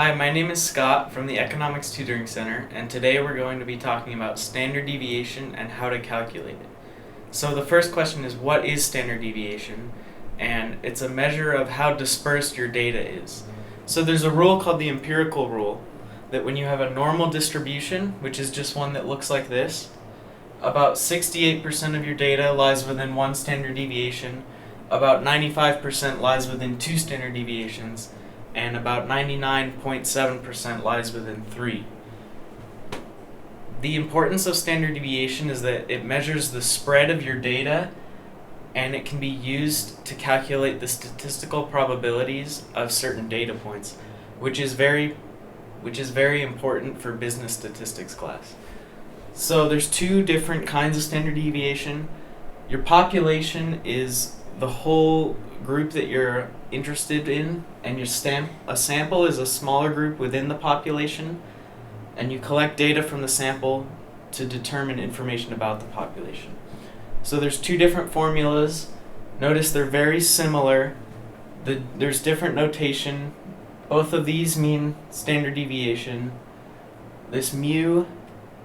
Hi, my name is Scott from the Economics Tutoring Center, and today we're going to be talking about standard deviation and how to calculate it. So the first question is, what is standard deviation? And it's a measure of how dispersed your data is. So there's a rule called the empirical rule, that when you have a normal distribution, which is just one that looks like this, about 68% of your data lies within one standard deviation, about 95% lies within two standard deviations, and about 99.7% lies within 3. The importance of standard deviation is that it measures the spread of your data, and it can be used to calculate the statistical probabilities of certain data points, which is very important for business statistics class. So there's two different kinds of standard deviation. Your population is the whole group that you're interested in, and a sample is a smaller group within the population, and you collect data from the sample to determine information about the population. So there's two different formulas. Notice they're very similar. There's different notation. Both of these mean standard deviation. This mu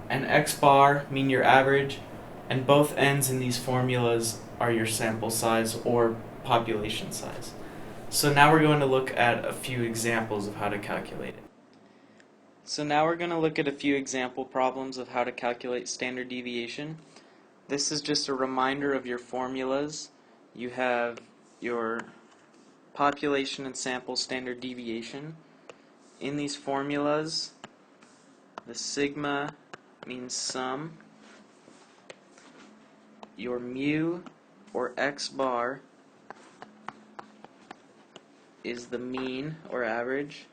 and x bar mean your average, and both ends in these formulas are your sample size or population size. So now we're going to look at a few examples of how to calculate it. So now we're going to look at a few example problems of how to calculate standard deviation. This is just a reminder of your formulas. You have your population and sample standard deviation. In these formulas, the sigma means sum. Your mu or x bar is the mean or average,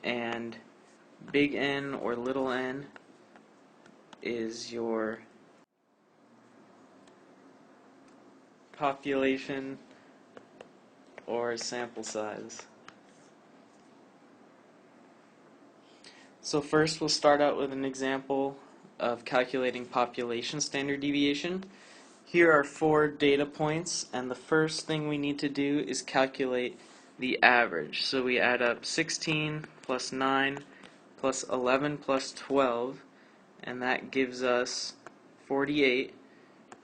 and big N or little n is your population or sample size. So first we'll start out with an example of calculating population standard deviation. Here are 4 data points, and the first thing we need to do is calculate the average. So we add up 16 plus 9 plus 11 plus 12, and that gives us 48.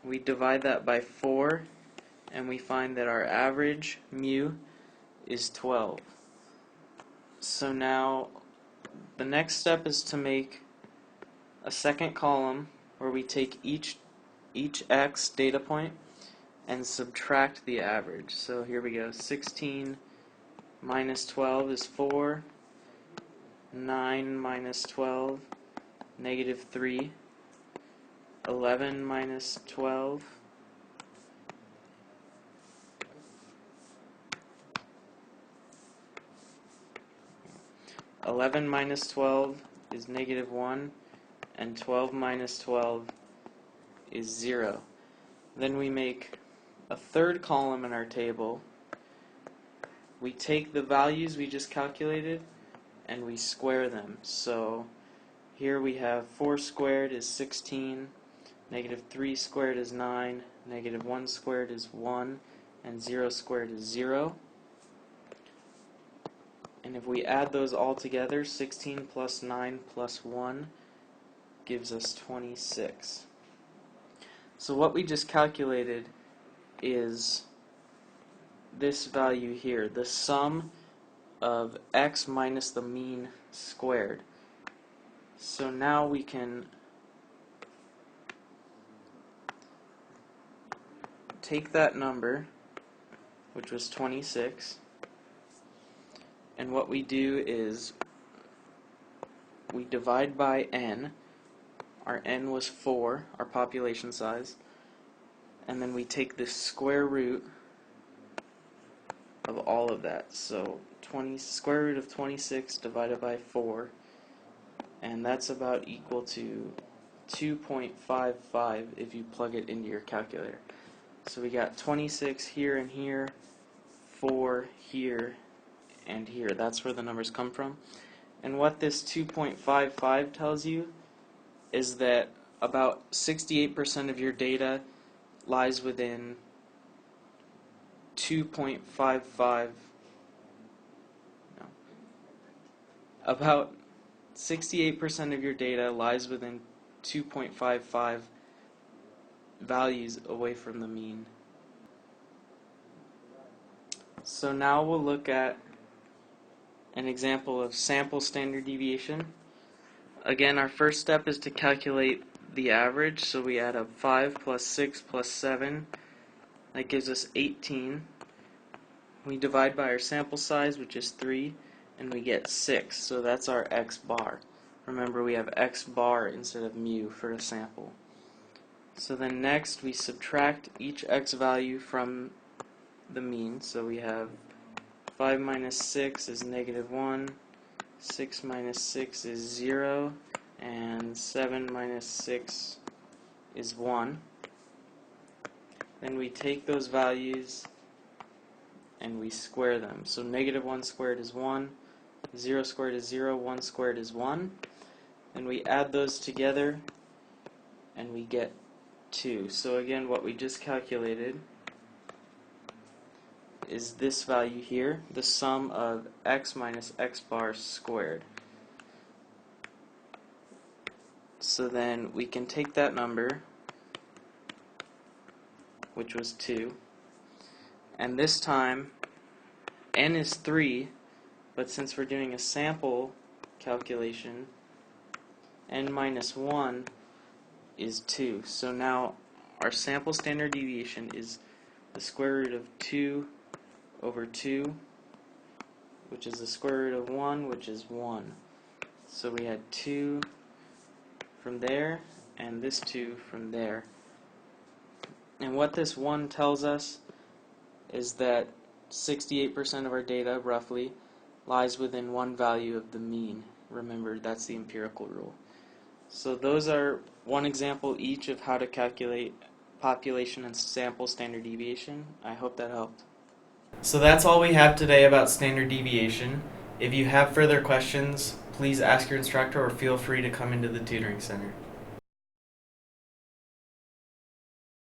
We divide that by 4, and we find that our average mu is 12. So now the next step is to make a second column where we take each x data point and subtract the average. So here we go. 16 minus 12 is 4. 9 minus 12, negative 3. 11 minus 12, is negative 1, and 12 minus 12 is 0. Then we make a third column in our table. We take the values we just calculated and we square them. So here we have 4 squared is 16, negative 3 squared is 9, negative 1 squared is 1, and 0 squared is 0. And if we add those all together, 16 plus 9 plus 1 gives us 26. So what we just calculated is this value here, the sum of x minus the mean squared. So now we can take that number, which was 26, and what we do is we divide by n. Our n was 4, our population size, and then we take the square root of all of that. So square root of 26 divided by 4, and that's about equal to 2.55 if you plug it into your calculator. So we got 26 here and here, 4 here and here. That's where the numbers come from. And what this 2.55 tells you is that about 68% of your data lies within 2.55 About 68% of your data lies within 2.55 values away from the mean. So now we'll look at an example of sample standard deviation. Again, our first step is to calculate the average, so we add up 5 plus 6 plus 7. That gives us 18. We divide by our sample size, which is 3, and we get 6, so that's our x bar. Remember, we have x bar instead of mu for a sample. So then next we subtract each x value from the mean, so we have 5 minus 6 is negative 1, 6 minus 6 is 0, and 7 minus 6 is 1. Then we take those values and we square them. So negative 1 squared is 1, 0 squared is 0, 1 squared is 1. Then we add those together and we get 2. So again, what we just calculated is this value here, the sum of x minus x bar squared. So then we can take that number, which was 2, and this time n is 3, but since we're doing a sample calculation, n minus 1 is 2. So now our sample standard deviation is the square root of 2 over 2, which is the square root of 1, which is 1. So we had 2 from there, and this 2 from there. And what this 1 tells us is that 68% of our data, roughly, lies within one value of the mean. Remember, that's the empirical rule. So those are one example each of how to calculate population and sample standard deviation. I hope that helped. So that's all we have today about standard deviation. If you have further questions, please ask your instructor or feel free to come into the tutoring center.